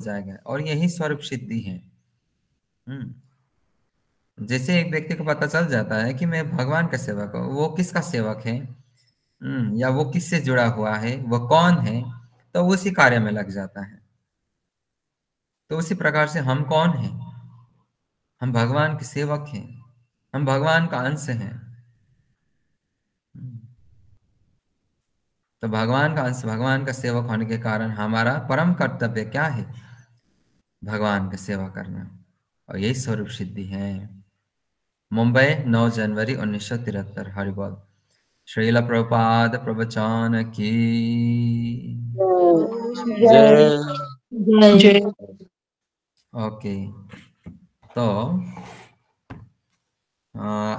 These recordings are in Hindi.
जाएगा, और यही स्वरूप सिद्धि है। जैसे एक व्यक्ति को पता चल जाता है कि मैं भगवान का सेवक हूँ, वो किसका सेवक है, या वो किससे जुड़ा हुआ है, वो कौन है, तो उसी कार्य में लग जाता है। तो उसी प्रकार से हम कौन हैं? हम भगवान के सेवक हैं, हम भगवान का अंश हैं। तो भगवान का अंश, भगवान का सेवक होने के कारण हमारा परम कर्तव्य क्या है? भगवान की सेवा करना, और यही स्वरूप सिद्धि है। मुंबई 9 जनवरी 1973। हरि बोल। श्रील प्रभुपाद प्रवचन की जय जय। ओके। तो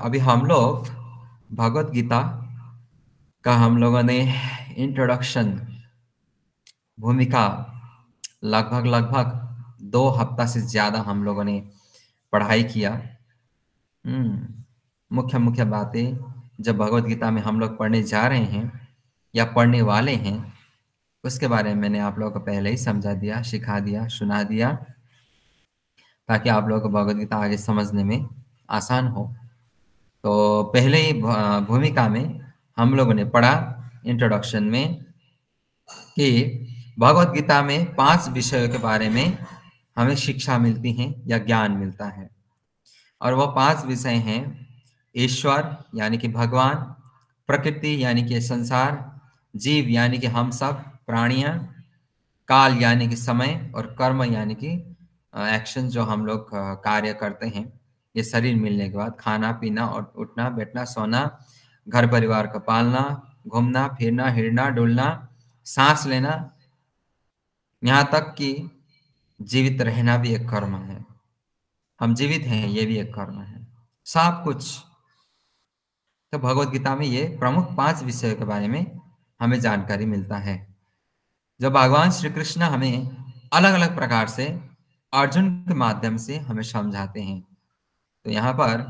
अभी हम लोग भगवत गीता का हम लोगों ने इंट्रोडक्शन भूमिका लगभग 2 हफ्ता से ज्यादा हम लोगों ने पढ़ाई किया। मुख्य मुख्य बातें जब भगवत गीता में हम लोग पढ़ने जा रहे हैं या पढ़ने वाले हैं, उसके बारे में मैंने आप लोगों को पहले ही समझा दिया, सिखा दिया, सुना दिया, ताकि आप लोगों को भगवत गीता आगे समझने में आसान हो। तो पहले ही भूमिका में हम लोगों ने पढ़ा इंट्रोडक्शन में कि भगवत गीता में 5 विषयों के बारे में हमें शिक्षा मिलती है या ज्ञान मिलता है। और वो 5 विषय हैं: ईश्वर यानी कि भगवान, प्रकृति यानी कि संसार, जीव यानी कि हम सब प्राणियां, काल यानी कि समय, और कर्म यानी कि एक्शन जो हम लोग कार्य करते हैं ये शरीर मिलने के बाद, खाना पीना और उठना बैठना सोना, घर परिवार का पालना, घूमना फिरना, हिड़ना डुलना, सांस लेना, यहाँ तक कि जीवित रहना भी एक कर्म है। हम जीवित हैं ये भी एक कर्म है, सब कुछ। तो भगवत गीता में ये प्रमुख 5 विषयों के बारे में हमें जानकारी मिलता है, जो भगवान श्री कृष्ण हमें अलग अलग प्रकार से अर्जुन के माध्यम से हमें समझाते हैं। तो यहाँ पर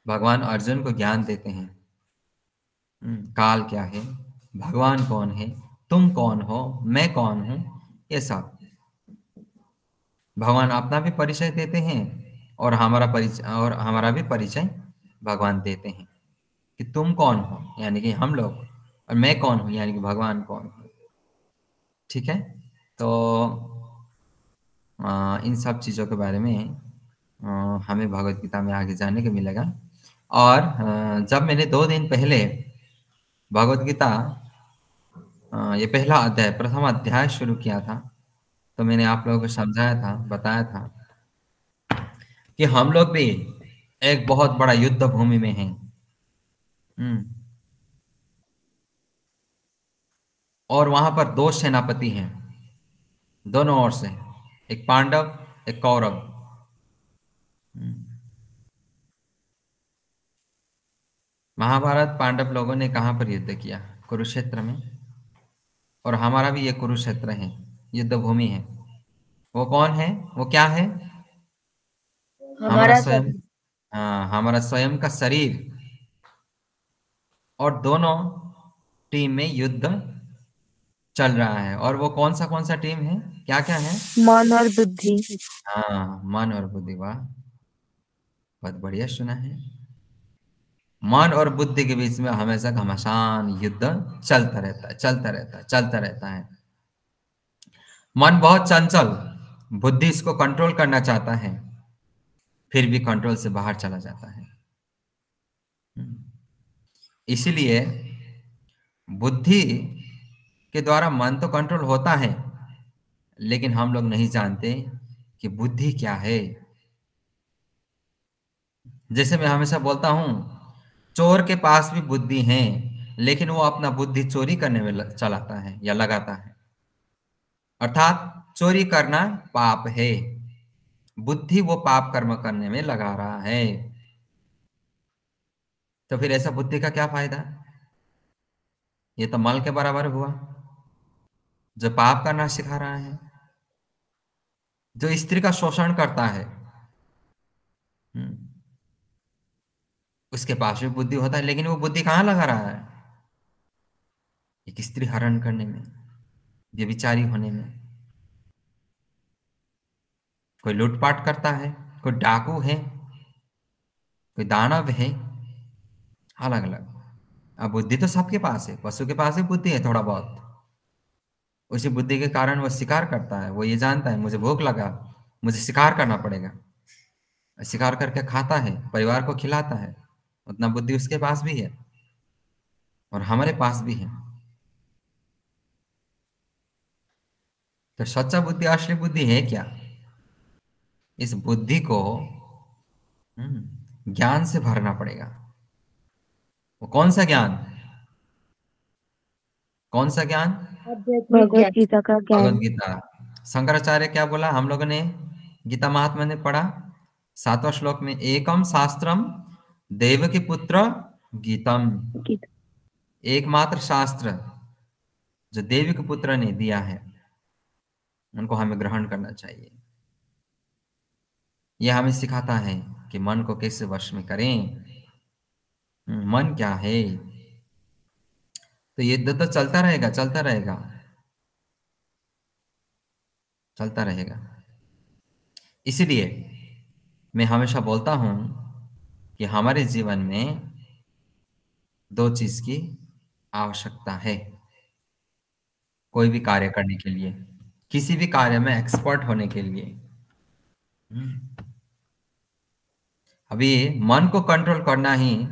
भगवान अर्जुन को ज्ञान देते हैं। काल क्या है, भगवान कौन है, तुम कौन हो, मैं कौन हूं, ये सब भगवान अपना भी परिचय देते हैं, और हमारा भी परिचय भगवान देते हैं कि तुम कौन हो यानी कि हम लोग, और मैं कौन हूं यानी कि भगवान कौन हो। ठीक है। तो इन सब चीज़ों के बारे में हमें भगवत गीता में आगे जानने को मिलेगा। और जब मैंने 2 दिन पहले भगवत गीता ये पहला अध्याय, प्रथम अध्याय शुरू किया था, तो मैंने आप लोगों को समझाया था, बताया था कि हम लोग भी एक बहुत बड़ा युद्ध भूमि में हैं। और वहां पर 2 सेनापति हैं, दोनों ओर से, एक पांडव एक कौरव। महाभारत पांडव लोगों ने कहां पर युद्ध किया? कुरुक्षेत्र में। और हमारा भी ये कुरुक्षेत्र है, युद्ध भूमि है। वो कौन है, वो क्या है? हमारा स्वयं, हमारा स्वयं का शरीर। और दोनों टीम में युद्ध चल रहा है। और वो कौन सा टीम है, क्या क्या है? मन और बुद्धि। हाँ, मन और बुद्धि। वाह, बहुत बढ़िया सुना है। मन और बुद्धि के बीच में हमेशा घमासान युद्ध चलता रहता है, चलता रहता है, चलता रहता है। मन बहुत चंचल, बुद्धि इसको कंट्रोल करना चाहता है, फिर भी कंट्रोल से बाहर चला जाता है। इसीलिए बुद्धि के द्वारा मन तो कंट्रोल होता है, लेकिन हम लोग नहीं जानते कि बुद्धि क्या है। जैसे मैं हमेशा बोलता हूं, चोर के पास भी बुद्धि है, लेकिन वो अपना बुद्धि चोरी करने में चलाता है या लगाता है। अर्थात चोरी करना पाप है, बुद्धि वो पाप कर्म करने में लगा रहा है। तो फिर ऐसा बुद्धि का क्या फायदा? ये तो मल के बराबर हुआ, जो पाप करना सिखा रहा है, जो स्त्री का शोषण करता है। उसके पास भी बुद्धि होता है, लेकिन वो बुद्धि कहाँ लगा रहा है? एक स्त्री हरण करने में, व्यभिचारी होने में। कोई लूटपाट करता है, कोई डाकू है, कोई दानव है, अलग अलग। अब बुद्धि तो सबके पास है, पशु के पास भी बुद्धि है थोड़ा बहुत। उसी बुद्धि के कारण वो शिकार करता है। वो ये जानता है मुझे भूख लगा, मुझे शिकार करना पड़ेगा, शिकार करके खाता है, परिवार को खिलाता है। उतना बुद्धि उसके पास भी है और हमारे पास भी है। तो सच्चा बुद्धि, असली बुद्धि है क्या? इस बुद्धि को ज्ञान से भरना पड़ेगा। वो कौन सा ज्ञान? कौन सा ज्ञान? आध्यात्मिक भगवत ज्ञान गीता का भगवत ज्ञान। गीता। शंकराचार्य क्या बोला हम लोगों ने? गीता महात्मा ने पढ़ा 7वां श्लोक में, एकम शास्त्रम देवकी पुत्र गीतम। गीता। एकमात्र शास्त्र जो देवकी पुत्र ने दिया है, उनको हमें ग्रहण करना चाहिए। यह हमें सिखाता है कि मन को कैसे वश में करें। मन क्या है? तो ये तो चलता रहेगा, चलता रहेगा, चलता रहेगा। इसीलिए मैं हमेशा बोलता हूं कि हमारे जीवन में दो चीज की आवश्यकता है कोई भी कार्य करने के लिए, किसी भी कार्य में एक्सपर्ट होने के लिए। अभी मन को कंट्रोल करना ही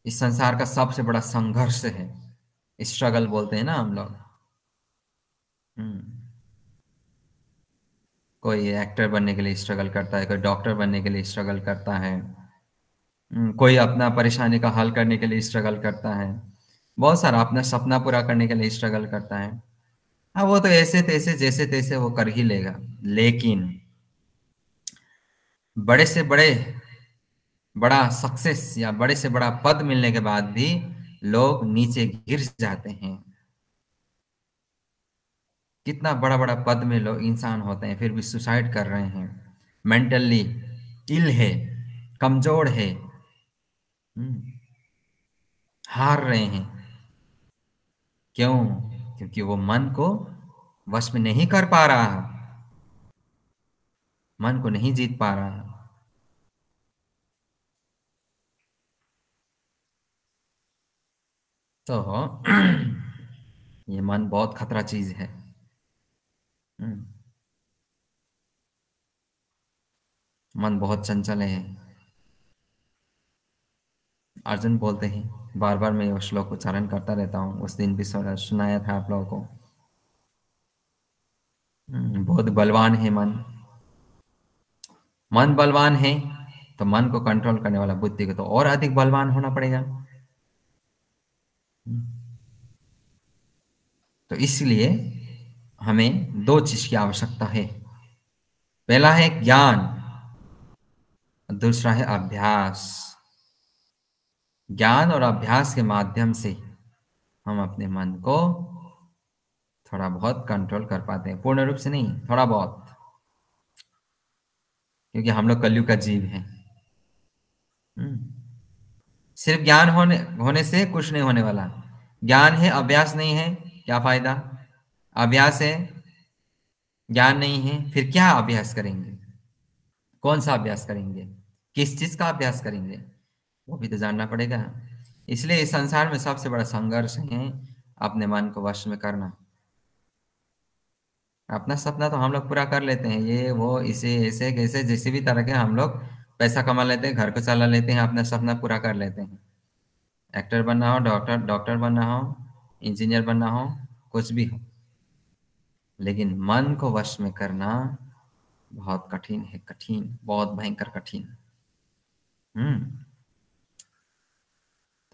इस संसार का सबसे बड़ा संघर्ष है। स्ट्रगल बोलते हैं ना हम लोग। कोई एक्टर बनने के लिए स्ट्रगल करता है, कोई डॉक्टर बनने के लिए स्ट्रगल करता है, कोई अपना परेशानी का हल करने के लिए स्ट्रगल करता है, बहुत सारा अपना सपना पूरा करने के लिए स्ट्रगल करता है। हाँ, वो तो ऐसे तैसे जैसे तैसे वो कर ही लेगा। लेकिन बड़े से बड़ा सक्सेस या बड़े से बड़ा पद मिलने के बाद भी लोग नीचे गिर जाते हैं। कितना बड़ा बड़ा पद में लोग इंसान होते हैं फिर भी सुसाइड कर रहे हैं, मेंटली इल है, कमजोर है, हार रहे हैं। क्यों? क्योंकि वो मन को वश में नहीं कर पा रहा, मन को नहीं जीत पा रहा। तो ये मन बहुत खतरा चीज है। मन बहुत चंचल है। अर्जुन बोलते हैं, बार बार मैं वो श्लोक उच्चारण करता रहता हूँ, उस दिन भी सुनाया था आप लोगों को। बहुत बलवान है मन। मन बलवान है तो मन को कंट्रोल करने वाला बुद्धि को तो और अधिक बलवान होना पड़ेगा। तो इसलिए हमें दो चीज की आवश्यकता है। पहला है ज्ञान, दूसरा है अभ्यास। ज्ञान और अभ्यास के माध्यम से हम अपने मन को थोड़ा बहुत कंट्रोल कर पाते हैं, पूर्ण रूप से नहीं, थोड़ा बहुत, क्योंकि हम लोग कलयुग का जीव हैं। सिर्फ ज्ञान होने होने से कुछ नहीं होने वाला। ज्ञान है अभ्यास नहीं है, क्या फायदा? अभ्यास है ज्ञान नहीं है, फिर क्या अभ्यास करेंगे? कौन सा अभ्यास करेंगे? किस चीज का अभ्यास करेंगे? वो भी तो जानना पड़ेगा। इसलिए इस संसार में सबसे बड़ा संघर्ष है अपने मन को वश में करना। अपना सपना तो हम लोग पूरा कर लेते हैं, ये वो इसे ऐसे कैसे जैसे भी तरह के हम लोग पैसा कमा लेते हैं, घर को चला लेते हैं, अपना सपना पूरा कर लेते हैं। एक्टर बनना हो, डॉक्टर बनना हो, इंजीनियर बनना हो, कुछ भी हो, लेकिन मन को वश में करना बहुत कठिन है, कठिन, बहुत भयंकर कठिन। हम्म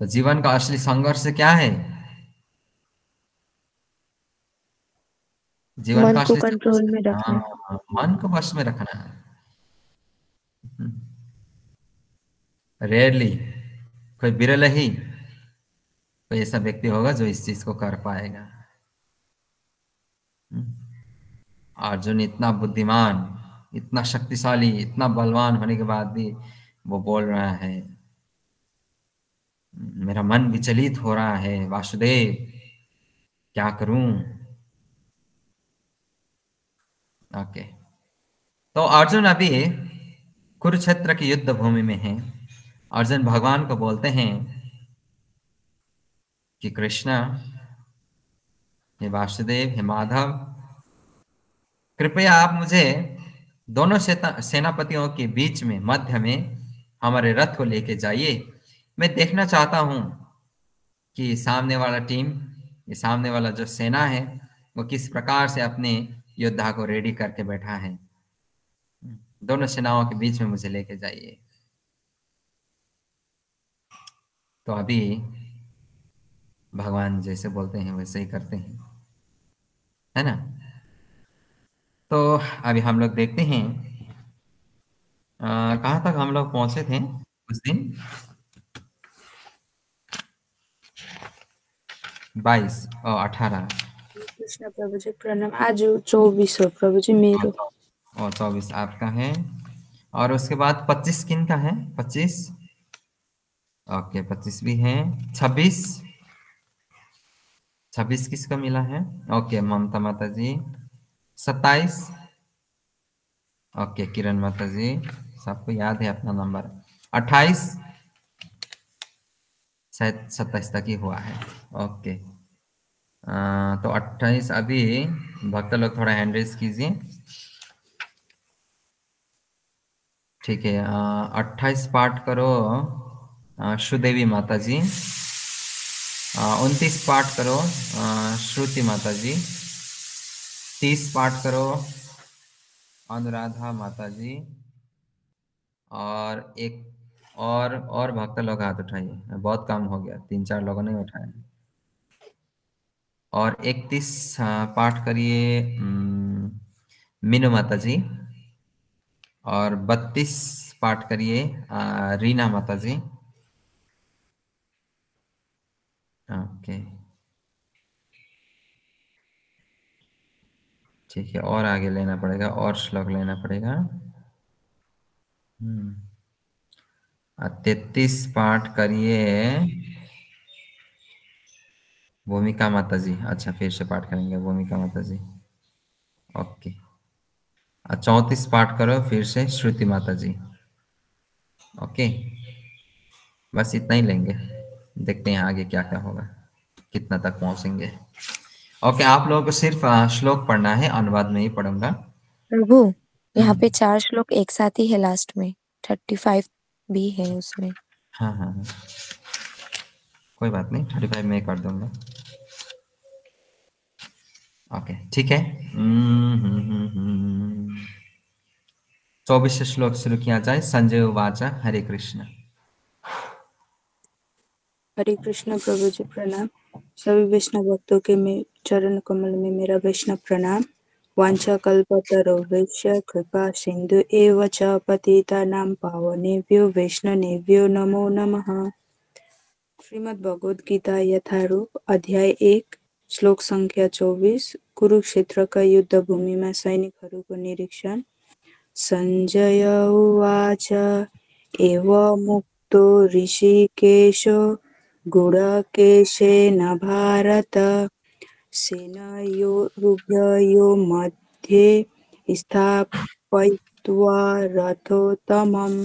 तो जीवन का असली संघर्ष क्या है? जीवन मन का को असली संघर्ष, कंट्रोल में रखना। हाँ, मन को वश में रखना है। रेयरली, कोई विरल ही कोई ऐसा व्यक्ति होगा जो इस चीज को कर पाएगा। अर्जुन इतना बुद्धिमान, इतना शक्तिशाली, इतना बलवान होने के बाद भी वो बोल रहा है, मेरा मन विचलित हो रहा है वासुदेव, क्या करूं? ओके। तो अर्जुन अभी कुरुक्षेत्र की युद्ध भूमि में है। अर्जुन भगवान को बोलते हैं कि कृष्णा, हे वासुदेव, हे माधव, कृपया आप मुझे दोनों सेनापतियों के बीच में, मध्य में हमारे रथ को लेके जाइए। मैं देखना चाहता हूं कि सामने वाला टीम, ये सामने वाला जो सेना है, वो किस प्रकार से अपने योद्धा को रेडी करके बैठा है। दोनों सेनाओं के बीच में मुझे लेके जाइए। तो अभी भगवान जैसे बोलते हैं वैसे ही करते हैं, है ना। तो अभी हम लोग देखते हैं कहाँ तक हम लोग पहुंचे थे उस दिन। 22 और 18 कृष्ण प्रभु जी प्रणाम। आज 24 हो प्रभु जी मेरो। और 24 आपका है। और उसके बाद 25 किन का है? 25, ओके 25 भी है। 26, 26 किसको मिला है? ओके ममता माता जी। 27, ओके किरण माता जी, सबको याद है अपना नंबर। 28, शायद 27 तक ही हुआ है। ओके तो 28 अभी भक्त लोग थोड़ा हैंड रेस कीजिए। ठीक है 28 पाठ करो श्रीदेवी माता जी। 29 पाठ करो श्रुति माता जी। 30 पाठ करो अनुराधा माता जी। और एक और भक्त लोग हाथ उठाइए, बहुत कम हो गया, 3-4 लोगों ने उठाया। और 31 पाठ करिए मीनू माता जी। और 32 पाठ करिए रीना माता जी। ओके ठीक है, और आगे लेना पड़ेगा, और श्लोक लेना पड़ेगा। 33 पाठ करिए भूमिका माता जी। अच्छा फिर से पाठ करेंगे भूमिका माता जी। ओके 34 पाठ करो फिर से श्रुति माता जी। ओके बस इतना ही लेंगे, देखते हैं आगे क्या क्या होगा, कितना तक पहुंचेंगे। ओके आप लोगों को सिर्फ श्लोक पढ़ना है, अनुवाद में ही पढ़ूंगा। प्रभु यहाँ हम्म, पे 4 श्लोक एक साथ ही है, लास्ट में 35 भी है उसमें। हाँ हाँ हाँ कोई बात नहीं, 35 में कर दूंगा। ओके ठीक है 24 श्लोक शुरू किया जाए। संजय उवाच हरे कृष्ण। हरे कृष्ण प्रभु जी प्रणाम। सभी वैष्णव भक्तों के चरण कमल में मेरा वैष्णव प्रणाम। वांछा कल्पतरो वैश्य कृपा सिंधु एव च पतितानां पावनेभ्यो वैष्णवेभ्यो नमो नमः। श्रीमद् भगवद गीता यथारूप अध्याय 1 श्लोक संख्या 24। कुरुक्षेत्र का युद्ध भूमि में सैनिकहरूको निरीक्षण। संजय उवाच एवमुक्तो ऋषिकेशो गुडकेशेन भारत सेनयोरुभयो मध्ये स्थापयित्वा रथोत्तमम्।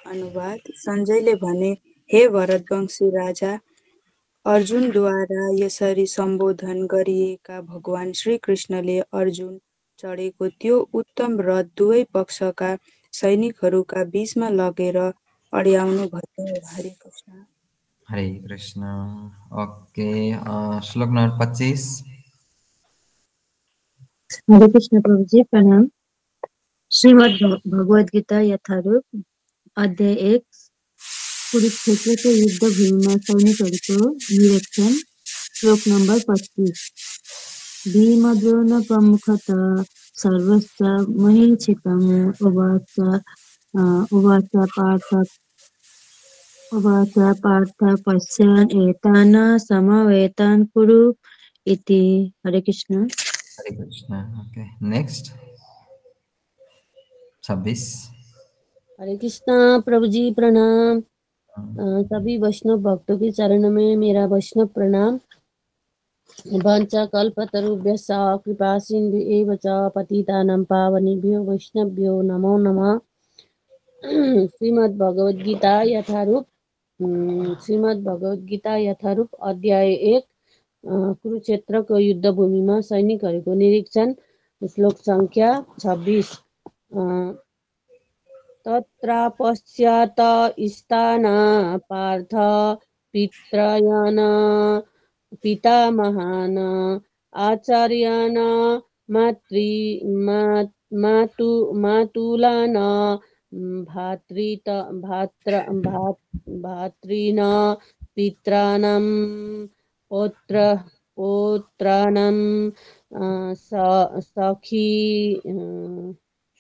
अनुवाद। संजयले भने, हे भरतवंशी राजा, अर्जुनद्वारा यसरी सम्बोधन गरिएका भगवान श्रीकृष्णले अर्जुन चढेको त्यो उत्तम रथ दुवै पक्षका सैनिकहरूका बीचमा लगेर अड्याउनु भयो। हरे कृष्ण। हरे कृष्ण। ओके श्लोक नंबर 25। हरे कृष्ण प्रभु जी प्रणाम। श्रीमद् भगवद गीता यथारूप अध्याय 1 कुरुक्षेत्रको युद्ध भूमिमा सैनिकहरूको निरीक्षण। श्लोक नम्बर 25। भीमद्रोण प्रमुखतः सर्वश्च महीक्षितम् उवाच पार्थ पश्यन् एतान् समवेतान् कुरु इति। हरे कृष्ण। हरे कृष्ण। Okay next 26। हरे कृष्णा प्रभु जी प्रणाम। सभी वैष्णव भक्तों के चरण में मेरा वैष्णव प्रणाम। वंशकल्पतरुभ्यश्च कृपा सिन्धु एव च पतितानां पावनेभ्यो वैष्णव्यो नमो नमः। श्रीमद्भगवद्गीता यथारूप अध्याय 1 कुरुक्षेत्रको युद्धभूमिमा सैनिकहरूको निरीक्षण। श्लोक संख्या 26। तत्र पश्चात स्थाना पार्थ पितृयान् पितामहान् आचार्यान् मातुलान् भातॄन् पित्राणां पौत्राणां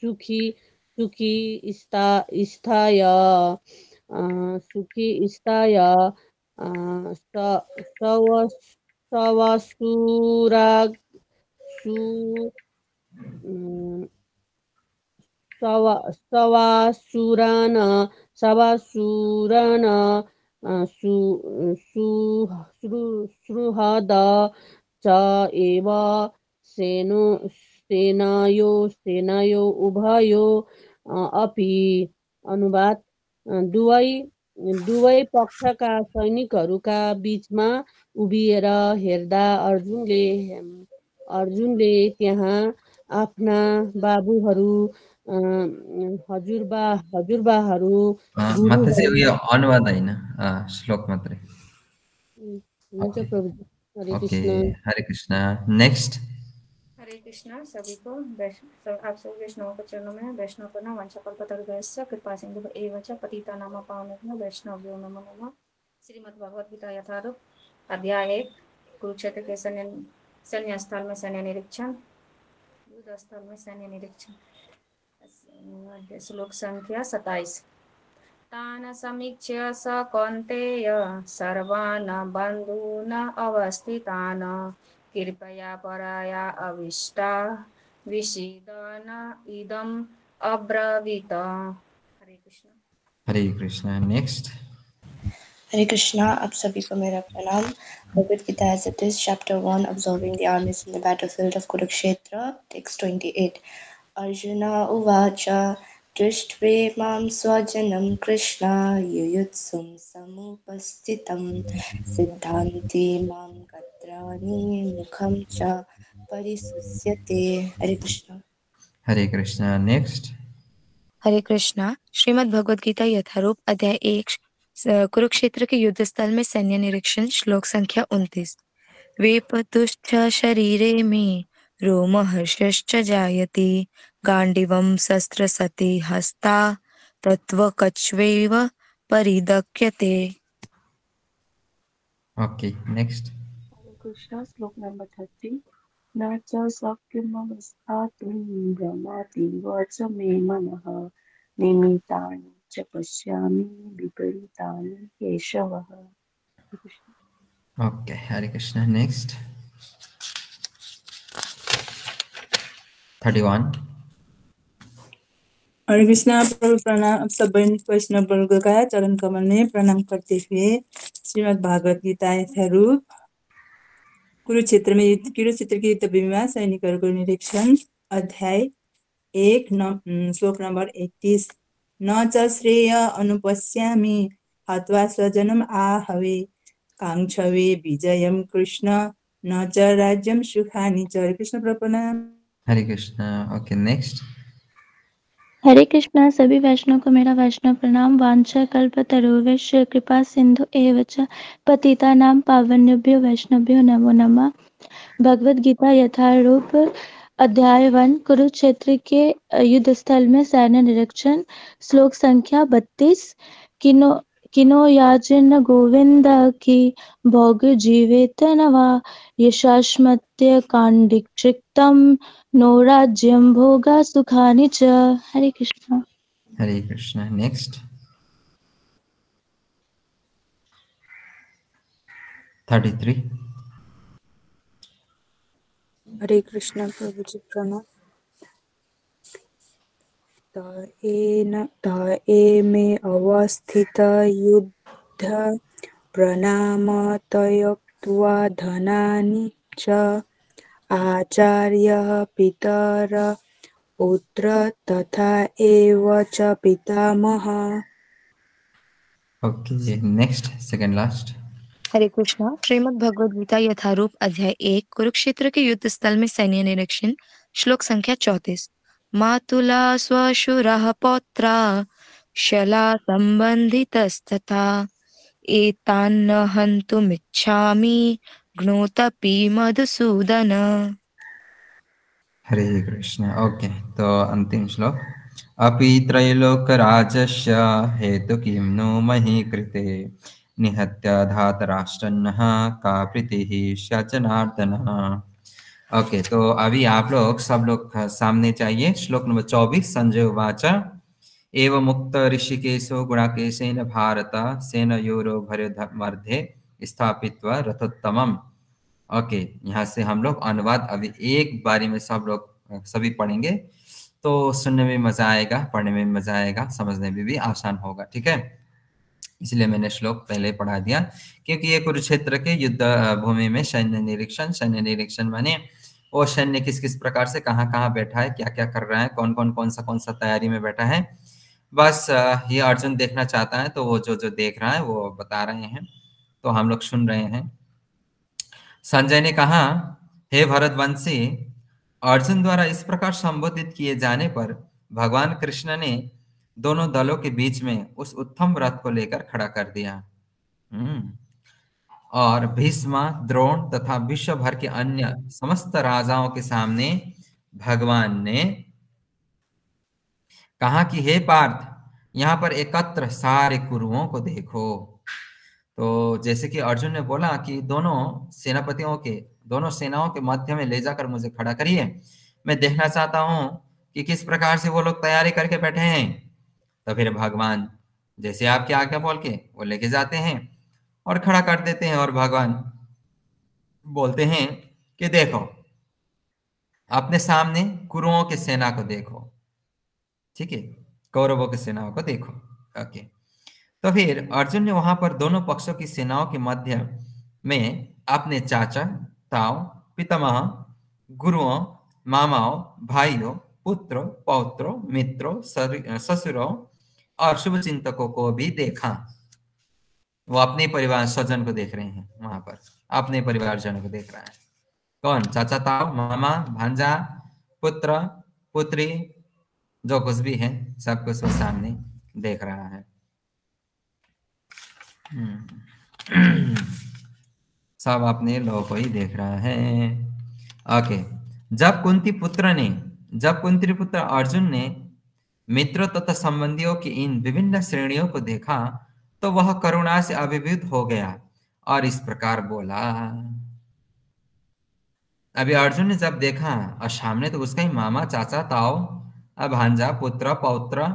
सुखी स्थाय सवासुरान् सुहृद च एव सेनायो उभयो अपि। अनुवाद। दुवै पक्षका सैनिकहरूका बीचमा उभिएर हेर्दा अर्जुनले त्यहाँ आफ्ना बाबुहरू हजुरबाहरू माताजी गुरुहरू। यो अनुवाद होइन, श्लोक मात्रै। हुन्छ ओके प्रभुजी। हरे ओके, कृष्ण। हरे कृष्ण। नेक्स्ट। हरे कृष्णा सभी को। आप सभी वैष्णवों के चरणों में वैष्णव प्रणाम। वंशकल्पतरुभ्यश्च कृपा सिन्धुभ्यो एव च पतितानां पावनेभ्यो वैष्णव्यो नमो नमः। श्रीमद् भगवद गीता यथारूप अध्याय 1 कुरुक्षेत्र के सैन्य स्थल में सैन्य निरीक्षण। युद्ध स्थल में सैन्य निरीक्षण। श्लोक संख्या 27। तान् समीक्ष्य स कौन्तेय सर्वान् बन्धून् अवस्थितान् कृपया पराया अविष्टा विषीदन् इदम् अब्रवीत। हरे Krishna. Hare Krishna. Next. Hare Krishna, आप सभी को मेरा प्रणाम। Bhagavad Gita as it is, Chapter 1, Observing the Armies in the Battlefield of Kurukshetra, Text 28. Arjuna Uvacha Drishtve Swajanam Krishna Yuyutsum Samupasthitam Siddhanti Mam Gatrani Mukham Cha Parisusyate. Hare Krishna. Hare Krishna. Next. Hare Krishna. Shrimad Bhagavad Gita Yatharup अध्याय 1 कुरुक्षेत्र के युद्ध स्थल में सैन्य निरीक्षण। श्लोक संख्या 29। वेपतुश्च शरीरे मे रोमहर्षश्च जायते गांडीवं शस्त्रसते हस्ता तत्त्वकच्वेव परिदक्यते। Okay next. Hare Krishna, slok number 30. न च शक्यमवस्थातुं भ्रमाति वच मे मनः निमितानि च पश्यामि विपरीतानि केशवः। ओके, हरे कृष्ण। नेक्स्ट। 31। हरे कृष्णा प्रभु प्रणाम। अब सब वैष्णव वर्ग का चरण कमल में प्रणाम करते हुए श्रीमद् भागवत गीता यथारूप कुरुक्षेत्र के युद्ध भूमि में सैनिकहरूको निरीक्षण। अध्याय 1 श्लोक नंबर 31। न च श्रेय अनुपश्यामि हत्वा स्वजनम आहवे कांक्षवे विजयम कृष्ण न च राज्यम सुखानि च। कृष्ण प्रणाम। हरे कृष्ण। Okay next. हरे कृष्णा सभी वैष्णव को मेरा वैष्णव प्रणाम। वांछा कल्पतरुभ्यश्च कृपा सिंधु एव च पतितानां पावनेभ्यो वैष्णवेभ्यो नमो नमः। भगवद गीता यथारूप अध्याय 1 कुरुक्षेत्र के युद्ध स्थल में सैन्य निरीक्षण। श्लोक संख्या 32। किनो याचन गोविंद की भोग जीवेत न वा यशास्मत्य कांडिक्षिक्तम नो राज्यम भोगा सुखानि च। हरे कृष्ण। हरे कृष्ण। नेक्स्ट। 33। हरे कृष्ण प्रभु जी प्रणाम। त एमे अवस्थित युद्ध प्रणाम तयक्त्वा धनानि च आचार्यः पितर पुत्र तथा एव च पितामहः। Okay, next, second last. Hare Krishna. Shrimad Bhagavad Gita Yatharup अध्याय 1 कुरुक्षेत्र के युद्ध स्थल में सैन्य निरीक्षण श्लोक संख्या 34। मातुला स्वशुरः पौत्रा शला संबंधितस्तथा एतान्न हन्तुमिच्छामि घ्नोतपि मधुसूदन। हरे कृष्ण। ओके, तो अंतिम श्लोक। अपि त्रैलोक्यराजस्य हेतु किं नु मही कृते निहत्य धातराष्ट्रन्नः का प्रीतिः स्यात् जनार्दन। ओके, तो अभी आप लोग सब लोग सामने चाहिए श्लोक नंबर 24। संजय उवाच एव मुक्त ऋषिकेशो गुणाकेशेन भारत सेनयोरो भर्मध्ये स्थापित्वा रथोत्तमम्। ओके, यहाँ से हम लोग अनुवाद अभी एक बारी में सब लोग सभी पढ़ेंगे, तो सुनने में मजा आएगा, पढ़ने में मजा आएगा, समझने में भी आसान होगा। ठीक है, इसलिए मैंने श्लोक पहले पढ़ा दिया, क्योंकि ये कुरुक्षेत्र के युद्ध भूमि में सैन्य निरीक्षण माने वो सैन्य किस किस प्रकार से कहाँ कहाँ बैठा है, क्या क्या कर रहा है, कौन सा तैयारी में बैठा है, बस ये अर्जुन देखना चाहता है, तो वो जो जो देख रहा है वो बता रहे हैं, तो हम लोग सुन रहे हैं। संजय ने कहा, हे भरतवंशी, अर्जुन द्वारा इस प्रकार संबोधित किए जाने पर भगवान कृष्ण ने दोनों दलों के बीच में उस उत्तम रथ को लेकर खड़ा कर दिया। और भीष्म, द्रोण तथा विश्व भर के अन्य समस्त राजाओं के सामने भगवान ने कहा कि हे पार्थ, यहाँ पर एकत्र सारे कुरुओं को देखो। तो जैसे कि अर्जुन ने बोला कि दोनों सेनाओं के मध्य में ले जाकर मुझे खड़ा करिए, मैं देखना चाहता हूं कि किस प्रकार से वो लोग तैयारी करके बैठे हैं। तो फिर भगवान जैसे आपके आज्ञा बोल के वो लेके जाते हैं और खड़ा कर देते हैं, और भगवान बोलते हैं कि देखो अपने सामने कुरुओं की सेना को देखो, ठीक है, कौरवों की सेनाओं को देखो। ओके, तो फिर अर्जुन ने वहां पर दोनों पक्षों की सेनाओं के मध्य में अपने चाचा, ताऊ, पितामह, गुरुओं, मामाओं, भाइयों, पुत्रों, पौत्रों, मित्रों, ससुरों और शुभचिंतकों को भी देखा। वो अपने परिवार स्वजन को देख रहे हैं, वहां पर अपने परिवारजनों को देख रहा है। कौन? चाचा, ताऊ, मामा, भांजा, पुत्र, पुत्री, जो कुछ भी है सब कुछ वो सामने देख रहा है। सब अपने लोगों को ही देख रहा है। ओके, जब कुंती पुत्र अर्जुन ने मित्रों तथा संबंधियों की इन विभिन्न श्रेणियों को देखा तो वह करुणा से अभिभूत हो गया और इस प्रकार बोला। अभी अर्जुन ने जब देखा और सामने तो उसका ही मामा, चाचा, ताऊ, भांजा, पुत्र, पौत्र,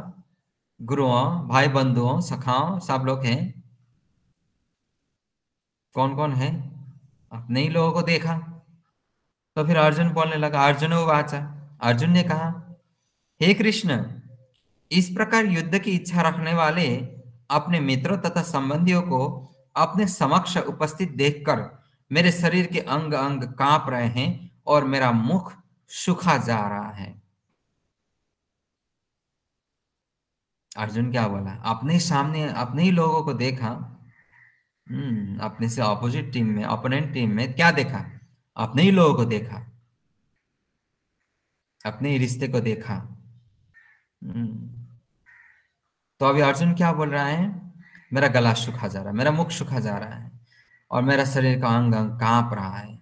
गुरुओं, भाई बंधुओं, सखाओं सब लोग हैं। कौन कौन है? अपने ही लोगों को देखा। तो फिर अर्जुन बोलने लगा, अर्जुन उवाच, अर्जुन ने कहा, हे कृष्ण, इस प्रकार युद्ध की इच्छा रखने वाले अपने मित्रों तथा संबंधियों को अपने समक्ष उपस्थित देखकर मेरे शरीर के अंग अंग कांप रहे हैं और मेरा मुख सूखा जा रहा है। अर्जुन क्या बोला? अपने सामने अपने ही लोगों को देखा, अपने से ऑपोजिट टीम में, ओपोनेंट टीम में क्या देखा? अपने ही लोगों को देखा, अपने ही रिश्ते को देखा। तो अभी अर्जुन क्या बोल रहा है? मेरा गला सूखा जा रहा है, मेरा मुख सूखा जा रहा है और मेरा शरीर का अंग अंग कांप रहा है।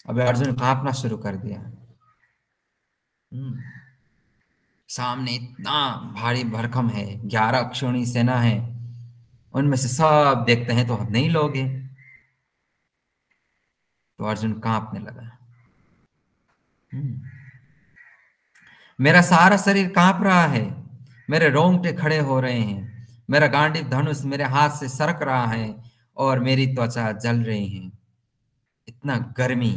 अभी अर्जुन कांपना शुरू कर दिया। सामने इतना भारी भरकम है, 11 अक्षौणी सेना है, उनमें से सब देखते हैं तो हम नहीं लोग हैं। तो अर्जुन कांपने लगा। मेरा सारा शरीर कांप रहा है, मेरे रोंगटे खड़े हो रहे हैं, मेरा गांडीव धनुष मेरे हाथ से सरक रहा है और मेरी त्वचा जल रही है। इतना गर्मी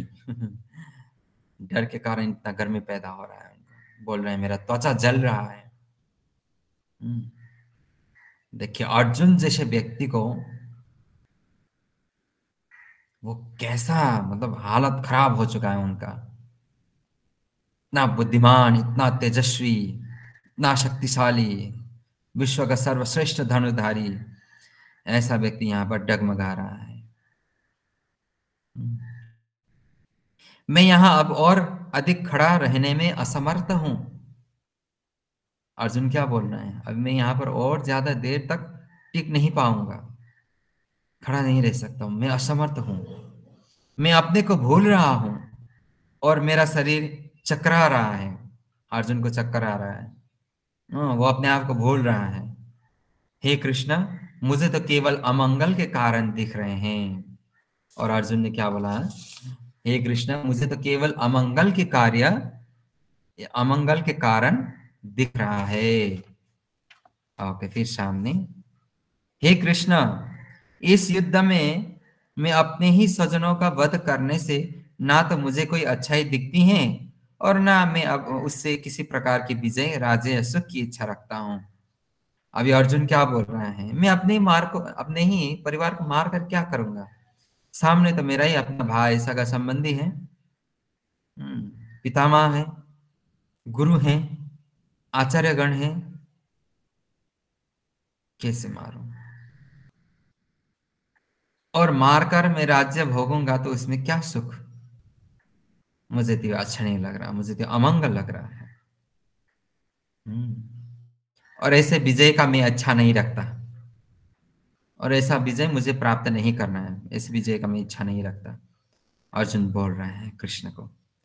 डर के कारण इतना गर्मी पैदा हो रहा है। बोल रहे हैं मेरा त्वचा जल रहा है। देखिए, अर्जुन जैसे व्यक्ति को वो कैसा, मतलब हालत खराब हो चुका है उनका। इतना बुद्धिमान, इतना तेजस्वी, इतना शक्तिशाली, विश्व का सर्वश्रेष्ठ धनुर्धारी, ऐसा व्यक्ति यहाँ पर डगमगा रहा है। मैं यहाँ अब और अधिक खड़ा रहने में असमर्थ हूं। अर्जुन क्या बोल रहे हैं? अब मैं यहाँ पर और ज्यादा देर तक टिक नहीं पाऊंगा, खड़ा नहीं रह सकता हूं, मैं असमर्थ हूं। मैं अपने को भूल रहा हूं और मेरा शरीर चकरा रहा है। अर्जुन को चक्कर आ रहा है। वो अपने आप को भूल रहा है। हे कृष्णा, मुझे तो केवल अमंगल के कारण दिख रहे हैं। और अर्जुन ने क्या बोला? हे कृष्णा, मुझे तो केवल अमंगल के कारण दिख रहा है। ओके, फिर सामने, हे कृष्णा, इस युद्ध में मैं अपने ही स्वजनों का वध करने से ना तो मुझे कोई अच्छाई दिखती है और ना मैं अब उससे किसी प्रकार की विजय, राज्य या सुख की इच्छा रखता हूं। अभी अर्जुन क्या बोल रहा है? मैं अपने ही परिवार को मार कर क्या करूंगा? सामने तो मेरा ही अपना भाई, सगा संबंधी है, पितामह है, गुरु हैं, आचार्यगण हैं, कैसे मारूं? और मारकर मैं राज्य भोगूंगा तो इसमें क्या सुख? मुझे तो अच्छा नहीं लग रहा, मुझे तो अमंगल लग रहा है। और ऐसे विजय का मैं अच्छा नहीं रखता, और ऐसा विजय मुझे प्राप्त नहीं करना है, ऐसे विजय का मैं इच्छा नहीं रखता। अर्जुन बोल रहे हैं कृष्ण को,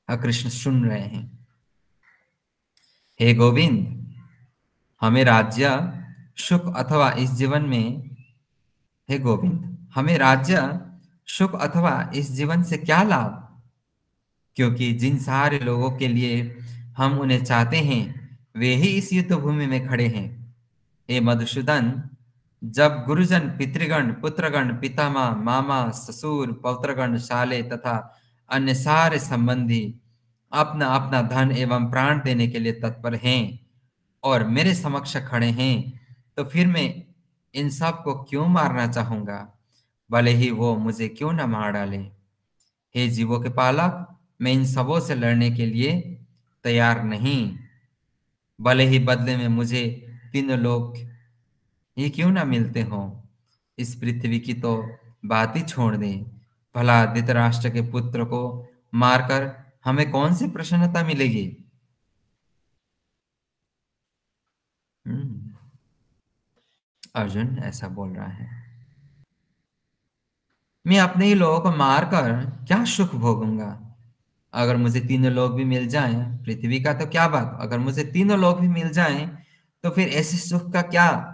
और कृष्ण सुन रहे हैं। हे गोविंद, हमें राज्य सुख अथवा इस जीवन में हे गोविंद, हमें राज्य सुख अथवा इस जीवन से क्या लाभ? क्योंकि जिन सारे लोगों के लिए हम उन्हें चाहते हैं वे ही इस युद्ध भूमि में खड़े हैं। हे मधुसूदन, जब गुरुजन, पितृगण, पुत्रगण, पितामह, मामा, ससुर, पौत्रगण, शाले तथा अन्य सारे संबंधी अपना अपना धन एवं प्राण देने के लिए तत्पर हैं और मेरे समक्ष खड़े हैं, तो फिर मैं इन सब को क्यों मारना चाहूंगा, भले ही वो मुझे क्यों न मार डाले। हे जीवों के पालक, मैं इन सबों से लड़ने के लिए तैयार नहीं, भले ही बदले में मुझे 3 लोग ही क्यों ना मिलते हो। इस पृथ्वी की तो बात ही छोड़ दें, भला धृतराष्ट्र के पुत्र को मारकर हमें कौन सी प्रसन्नता मिलेगी? अर्जुन ऐसा बोल रहा है, मैं अपने ही लोगों को मारकर क्या सुख भोगूंगा? अगर मुझे 3 लोग भी मिल जाएं, पृथ्वी का तो क्या बात, अगर मुझे 3 लोग भी मिल जाएं तो फिर ऐसे सुख का क्या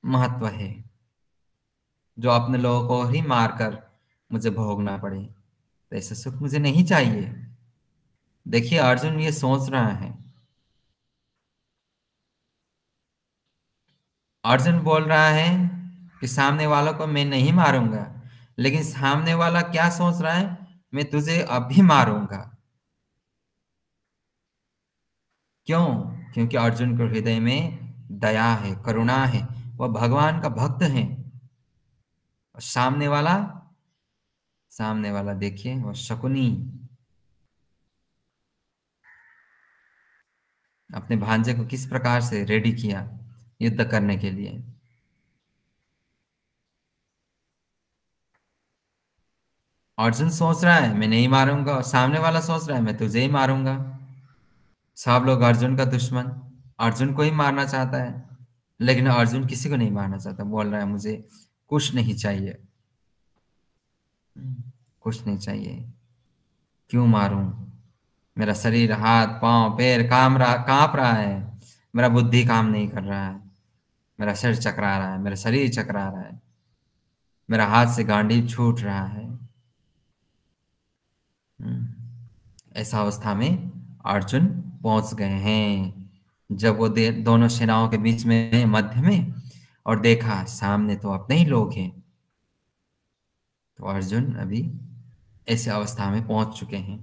महत्व है जो अपने लोगों को ही मारकर मुझे भोगना पड़े? तो ऐसा सुख मुझे नहीं चाहिए। देखिए, अर्जुन ये सोच रहा है। अर्जुन बोल रहा है कि सामने वालों को मैं नहीं मारूंगा, लेकिन सामने वाला क्या सोच रहा है? मैं तुझे अब भी मारूंगा। क्यों? क्योंकि अर्जुन के हृदय में दया है, करुणा है, वह भगवान का भक्त है। और सामने वाला देखिए, वह शकुनी, अपने भांजे को किस प्रकार से रेडी किया युद्ध करने के लिए। अर्जुन सोच रहा है मैं नहीं मारूंगा, और सामने वाला सोच रहा है मैं तुझे ही मारूंगा। सब लोग अर्जुन का दुश्मन, अर्जुन को ही मारना चाहता है, लेकिन अर्जुन किसी को नहीं मारना चाहता। बोल रहा है मुझे कुछ नहीं चाहिए, कुछ नहीं चाहिए, क्यों मारूं? मेरा शरीर, हाथ पांव पैर कांप रहा है, मेरा बुद्धि काम नहीं कर रहा है, मेरा सिर चकरा रहा है, मेरा शरीर चकरा रहा है, मेरा हाथ से गांडीव छूट रहा है। ऐसा अवस्था में अर्जुन पहुंच गए हैं। जब वो दोनों सेनाओं के बीच में, मध्य में, और देखा सामने तो अपने ही लोग हैं, तो अर्जुन अभी ऐसे अवस्था में पहुंच चुके हैं।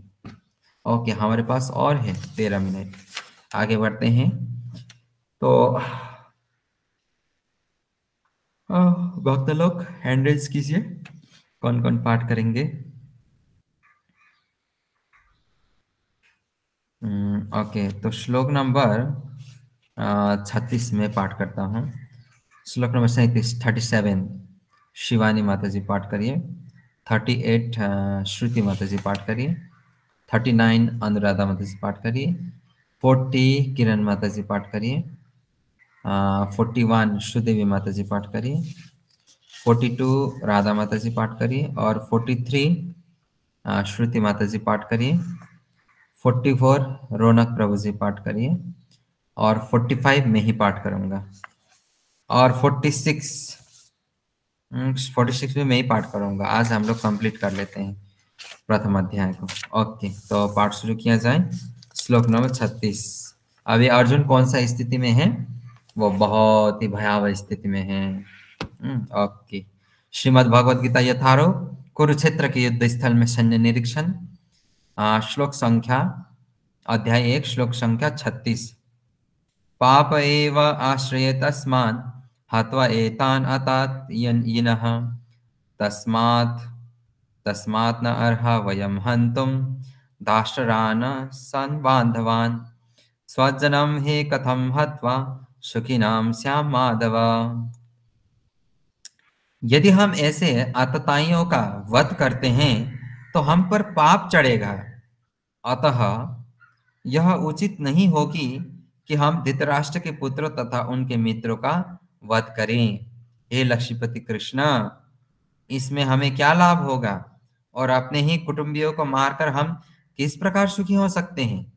ओके, हमारे पास और है 13 मिनट, आगे बढ़ते हैं। तो भक्त लोग हैंड रेज कीजिए, कौन कौन पाठ करेंगे? ओके, तो श्लोक नंबर 36 में पाठ करता हूँ। श्लोक नंबर 37 शिवानी माता जी पाठ करिए। 38 श्रुति माता जी पाठ करिए। 39 अनुराधा माता जी पाठ करिए। 40 किरण माता जी पाठ करिए। 41 श्रीदेवी माता जी पाठ करिए। 42 राधा माता जी पाठ करिए और 43 श्रुति माता जी पाठ करिए। 44 रौनक प्रभु जी पाठ करिए और 45 में ही पाठ करूंगा और 46 में मैं ही पाठ करूंगा। आज हम लोग कंप्लीट कर लेते हैं प्रथम अध्याय को। ओके, तो पाठ शुरू किया जाए। श्लोक नंबर 36। अभी अर्जुन कौन सा स्थिति में है? वो बहुत ही भयावह स्थिति में है। ओके, श्रीमद् भगवद गीता यथारूप कुरुक्षेत्र के युद्ध स्थल में सैन्य निरीक्षण। श्लोक संख्या अध्याय 1 श्लोक संख्या 36। पाप एव आश्रय तस्मान् हत्वा एतान् अतात यिनः तस्मात् न अर्हा वयं हन्तुं दाशरान् सन् बान्धवान् स्वजनं हि कथं हत्वा सुखिनां स्याम माधव। यदि हम ऐसे आतताइयों का वध करते हैं तो हम पर पाप चढ़ेगा, अतः यह उचित नहीं होगी कि हम धृतराष्ट्र के पुत्रों तथा उनके मित्रों का वध करें। हे लक्ष्मीपति कृष्ण, इसमें हमें क्या लाभ होगा और अपने ही कुटुंबियों को मारकर हम किस प्रकार सुखी हो सकते हैं?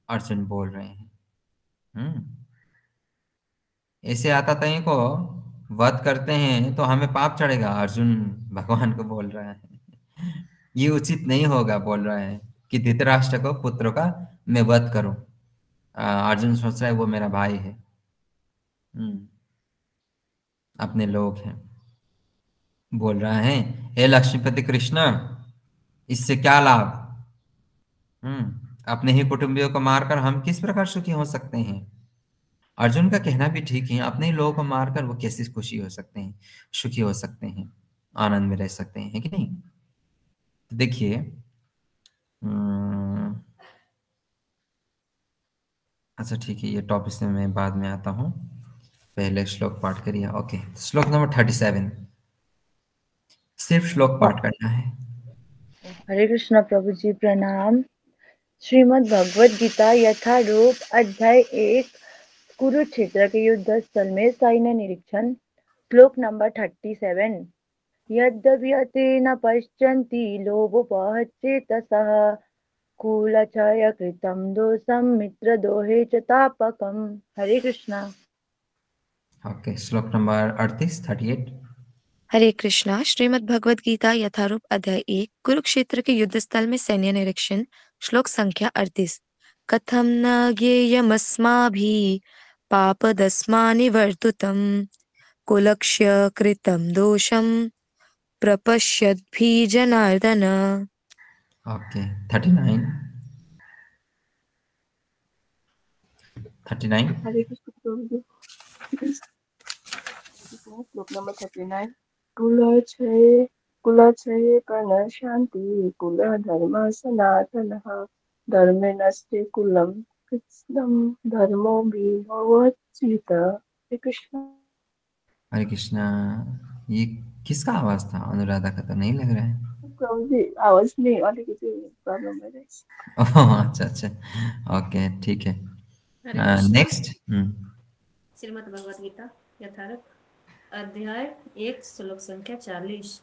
अर्जुन बोल रहे हैं। ऐसे आतताइयों को वध करते हैं तो हमें पाप चढ़ेगा। अर्जुन भगवान को बोल रहा है ये उचित नहीं होगा, बोल रहा है कि धृतराष्ट्र को पुत्रों का मैं वध करूं। अर्जुन सोच रहा है वो मेरा भाई है, अपने लोग हैं। बोल रहा है हे लक्ष्मीपति कृष्ण, इससे क्या लाभ? अपने ही कुटुंबियों को मारकर हम किस प्रकार सुखी हो सकते हैं? अर्जुन का कहना भी ठीक है, अपने ही लोगों को मारकर वो कैसे खुशी हो सकते हैं, सुखी हो सकते हैं, आनंद में रह सकते हैं, है कि नहीं? तो देखिए, अच्छा ठीक है, ये टॉपिक से मैं बाद में आता हूँ, पहले श्लोक पाठ करिए। ओके, श्लोक नंबर 37, सिर्फ श्लोक पाठ करना है। हरे कृष्णा प्रभु जी प्रणाम। श्रीमद् भगवद गीता यथारूप अध्याय 1 कुरुक्षेत्र के युद्ध स्थल में सैन्य निरीक्षण। श्लोक नंबर 37। यद्यपि न पश्यन्ति लोभोपहचेतसः कुलक्षय कृतं दोषं मित्रद्रोहे च तापकम्। हरे कृष्णा। ओके, श्लोक नंबर 38। हरे कृष्णा। श्रीमद् भगवद गीता यथारूप अध्याय 1 कुरुक्षेत्र के युद्ध स्थल में सैन्य निरीक्षण। श्लोक संख्या 38। कथम न ज्ञेयमस्माभिः पापदस्मानिवर्तुतं कुलक्ष्य कृतं दोषं प्रपश्यद्भिः जनार्दन। ओके, 39। हरे कृष्ण प्रभु जी। श्लोक नंबर 39। कुलक्षये कर्ण शांति कुल धर्म सनातनः धर्मे नस्ते कुलम कृष्णम धर्मो विभवच्युत। हरे कृष्ण। हरे कृष्णा। ये किसका आवाज था? अनुराधा का तो नहीं लग रहा है। प्रभु जी आवाज नहीं, अलिकति प्रॉब्लम भइरहेछ। अच्छा अच्छा, ओके ठीक है। नेक्स्ट। श्रीमद् भगवद गीता यथारूप अध्याय 1 श्लोक संख्या 40।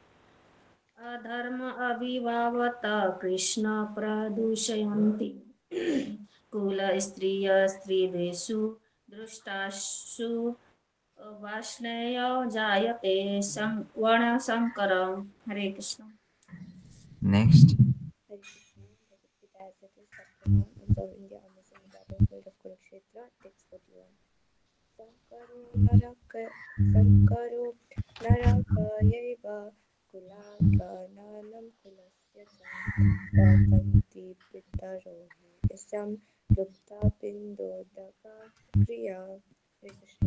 अधर्म अभिभावत कृष्ण प्रदूषयन्ति कुल स्त्रिय स्त्रीदेषु दृष्टासु वाष्णेय जायते वर्ण संकर। हरे कृष्ण। नेक्स्ट। संकरो नरकयैव कुलाकर्णनं कुलस्य च पतन्ति पितरो हि यशं लुप्ता पिण्डोदका क्रिया। हरे कृष्ण।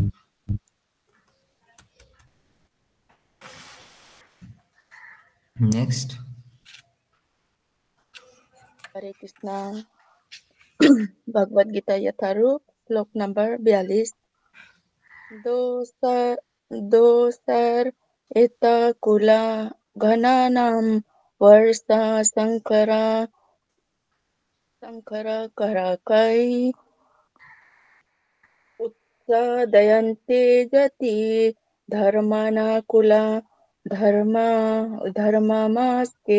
नेक्स्ट। हरे कृष्णा। भगवद गीता यथारूप श्लोक नंबर 42। दोसर एत कुला घनानाम वर्षा संकर कराकै उत्सादयन्ते जति धर्मानाकुला धर्मामास्ते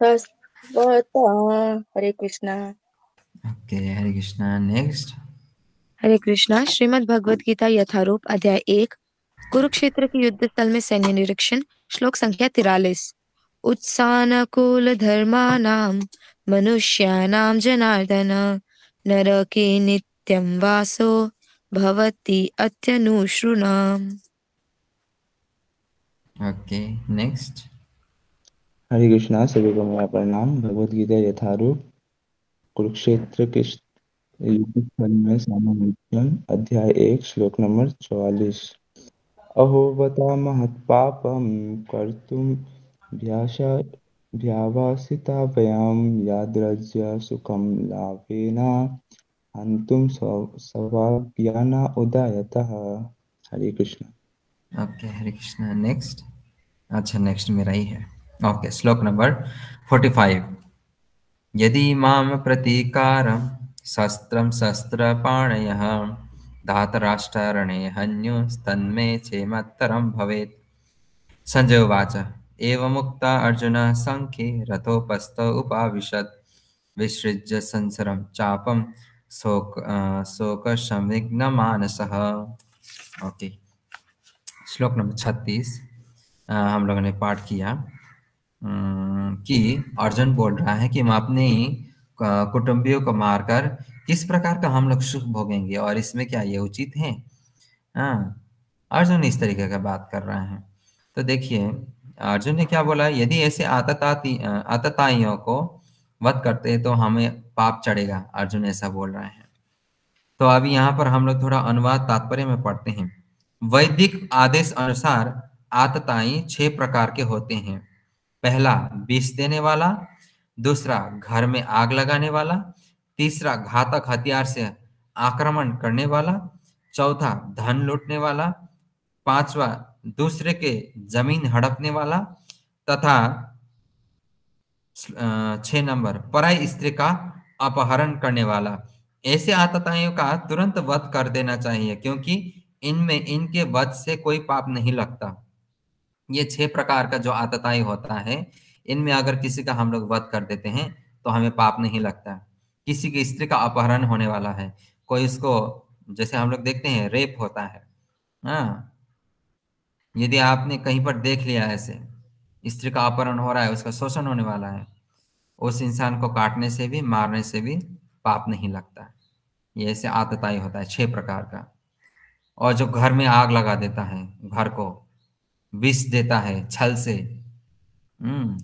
सस्वता। हरे कृष्णा। ओके, हरे कृष्णा। नेक्स्ट। हरे कृष्णा। श्रीमद् भगवद गीता यथारूप अध्याय 1 कुरुक्षेत्र के युद्ध स्थल में सैन्य निरीक्षण श्लोक संख्या 43। उत्सानकुल धर्मानां मनुष्याणां जनार्दन नरके नित्यं वासो भवति अत्यनुशृणाम्। Okay, next. हरे कृष्णा। सभी को मेरा प्रणाम। भगवद गीता यथारूप कुरुक्षेत्र के युद्ध स्थल में सैन्य निरीक्षण अध्याय 1 श्लोक नंबर 44। अहोवता महत्पापं कर्तुं व्यावासिता वयं यादृज्य सुखं लाभेन हन्तुं सौभाग्याना उदायतः। हरे कृष्ण। ओके, हरे कृष्णा। नेक्स्ट। अच्छा, नेक्स्ट मेरा ही है। ओके, श्लोक नंबर 45। यदि माम प्रतीकारं शस्त्रं शस्त्रपाणयः धातराष्ट्ररणे हन्युस्तन्मे चेमत्तरं भवेत्। संजय उवाच एवमुक्ता अर्जुनः सङ्ख्ये रथोपस्थ उपाविशत् विसृज्य संसरं चापं शोकसंविघ्नमानसः। ओके, श्लोक नंबर 36 हम लोगों ने पाठ किया कि अर्जुन बोल रहा है कि हम अपने कुटुंबियों को मारकर किस प्रकार का हम लोग सुख भोगेंगे और इसमें क्या ये उचित है। हाँ, अर्जुन इस तरीके का बात कर रहा है। तो देखिए अर्जुन ने क्या बोला, यदि ऐसे आतताइयों को वध करते हैं तो हमें पाप चढ़ेगा। अर्जुन ऐसा बोल रहा है। तो अभी यहाँ पर हम लोग थोड़ा अनुवाद तात्पर्य में पढ़ते हैं। वैदिक आदेश अनुसार आतताई 6 प्रकार के होते हैं। पहला विष देने वाला, दूसरा घर में आग लगाने वाला, तीसरा घातक हथियार से आक्रमण करने वाला, चौथा धन लूटने वाला, पांचवा दूसरे के जमीन हड़पने वाला तथा 6 नंबर पराई स्त्री का अपहरण करने वाला। ऐसे आतताइयों का तुरंत वध कर देना चाहिए क्योंकि इनमें इनके वध से कोई पाप नहीं लगता। ये 6 प्रकार का जो आतताई होता है, इनमें अगर किसी का हम लोग वध कर देते हैं तो हमें पाप नहीं लगता। किसी की स्त्री का अपहरण होने वाला है, कोई उसको, जैसे हम लोग देखते हैं रेप होता है। हाँ, यदि आपने कहीं पर देख लिया ऐसे स्त्री का अपहरण हो रहा है, उसका शोषण होने वाला है, उस इंसान को काटने से भी मारने से भी पाप नहीं लगता। ये ऐसे आतताई होता है 6 प्रकार का। और जो घर में आग लगा देता है, घर को विष देता है छल से,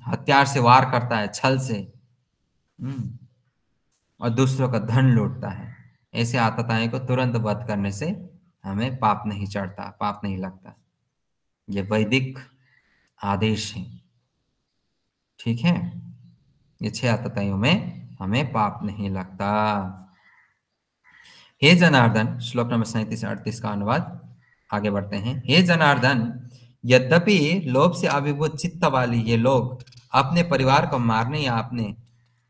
हथियार से वार करता है छल से, और दूसरों का धन लूटता है, ऐसे आतताई को तुरंत वध करने से हमें पाप नहीं चढ़ता, पाप नहीं लगता। ये वैदिक आदेश है, ठीक है। ये 6 आतताइयों में हमें पाप नहीं लगता। हे जनार्दन, श्लोक नंबर 37 से 38 का अनुवाद आगे बढ़ते हैं। हे जनार्दन, यद्यपि लोभ से अभिभूत चित्त वाली ये लोग अपने परिवार को मारने या अपने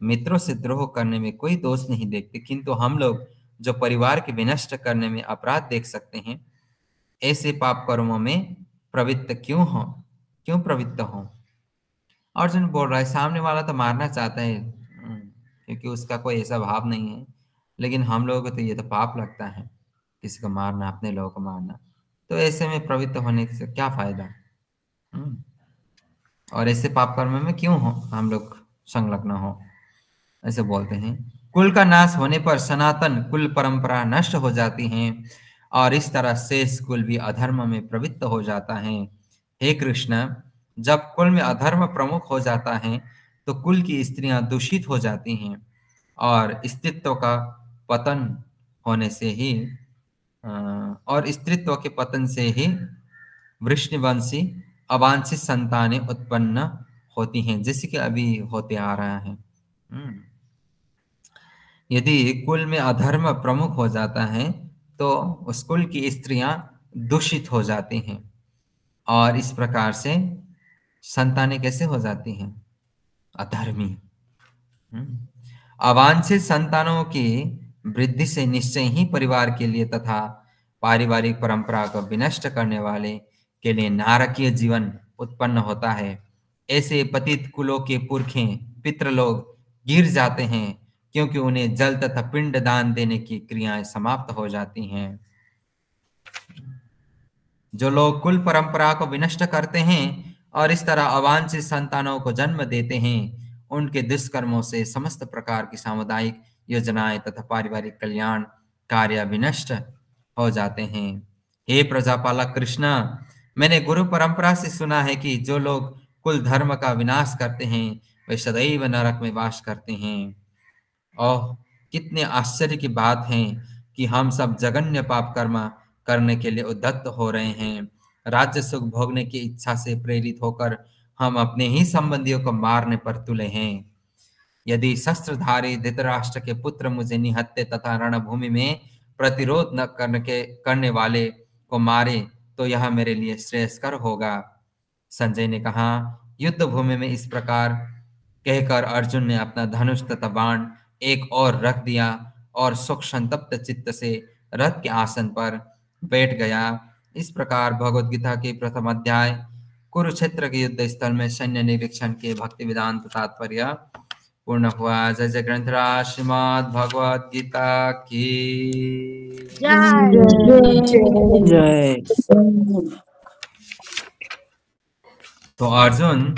मित्रों से द्रोह करने में कोई दोष नहीं देखते, किंतु हम लोग जो परिवार के विनष्ट करने में अपराध देख सकते हैं, ऐसे पाप कर्मों में प्रवृत्त क्यों प्रवृत्त हो। अर्जुन बोल रहा है सामने वाला तो मारना चाहता है क्योंकि उसका कोई ऐसा भाव नहीं है, लेकिन हम लोगों को तो ये तो पाप लगता है किसी को मारना, अपने लोगों को मारना। तो ऐसे में प्रवृत्त होने से क्या फायदा। और ऐसे पाप कर्म में क्यों हो हम लोग संलग्न हो, ऐसे बोलते हैं। कुल का नाश होने पर सनातन कुल परंपरा नष्ट हो जाती है और इस तरह शेष कुल भी अधर्म में प्रवृत्त हो जाता है। हे कृष्ण, जब कुल में अधर्म प्रमुख हो जाता है तो कुल की स्त्रियां दूषित हो जाती हैं और स्त्रीत्व का पतन होने से ही और स्त्रीत्व के पतन से ही वृष्णिवंशी अवांछित संतानें उत्पन्न होती हैं, जैसे कि अभी होते आ रहा है। यदि कुल में अधर्म प्रमुख हो जाता है तो उस कुल की स्त्रियां दूषित हो जाती हैं, और इस प्रकार से संतानें कैसे हो जाती हैं? अधर्मी। अवांछित संतानों की वृद्धि से निश्चय ही परिवार के लिए तथा पारिवारिक परंपरा को विनष्ट करने वाले के लिए नारकीय जीवन उत्पन्न होता है। ऐसे पतित कुलों के पुरखें पितृलोग गिर जाते हैं, क्योंकि उन्हें जल तथा पिंड दान देने की क्रियाएं समाप्त हो जाती हैं। जो लोग कुल परंपरा को विनष्ट करते हैं और इस तरह अवांछित संतानों को जन्म देते हैं, उनके दुष्कर्मों से समस्त प्रकार की सामुदायिक योजनाएं तथा पारिवारिक कल्याण कार्य विनष्ट हो जाते हैं। हे प्रजापालक कृष्ण, मैंने गुरु परंपरा से सुना है कि जो लोग कुल धर्म का विनाश करते हैं वे सदैव नरक में वास करते हैं। ओह, कितने आश्चर्य की बात है कि हम सब जघन्य पाप कर्म करने के लिए उद्यत हो रहे हैं। राज्य सुख भोगने की इच्छा से प्रेरित होकर हम अपने ही संबंधियों को मारने पर तुले हैं। यदि शस्त्रधारी धृतराष्ट्र के पुत्र मुझे निहत्थे तथा रणभूमि में प्रतिरोध न करने वाले को मारे तो यह मेरे लिए श्रेयस्कर होगा। संजय ने कहा, युद्ध भूमि में इस प्रकार कहकर अर्जुन ने अपना धनुष तथा बाण एक और रख दिया और सुख संतप्त चित्त से रथ के आसन पर बैठ गया। इस प्रकार भगवद गीता के प्रथम अध्याय कुरुक्षेत्र के युद्ध स्थल में सैन्य निरीक्षण के भक्ति वेदांत तात्पर्य पूर्ण हुआ। जय जय ग्रंथराज श्रीमद् भगवद गीता की जय। तो अर्जुन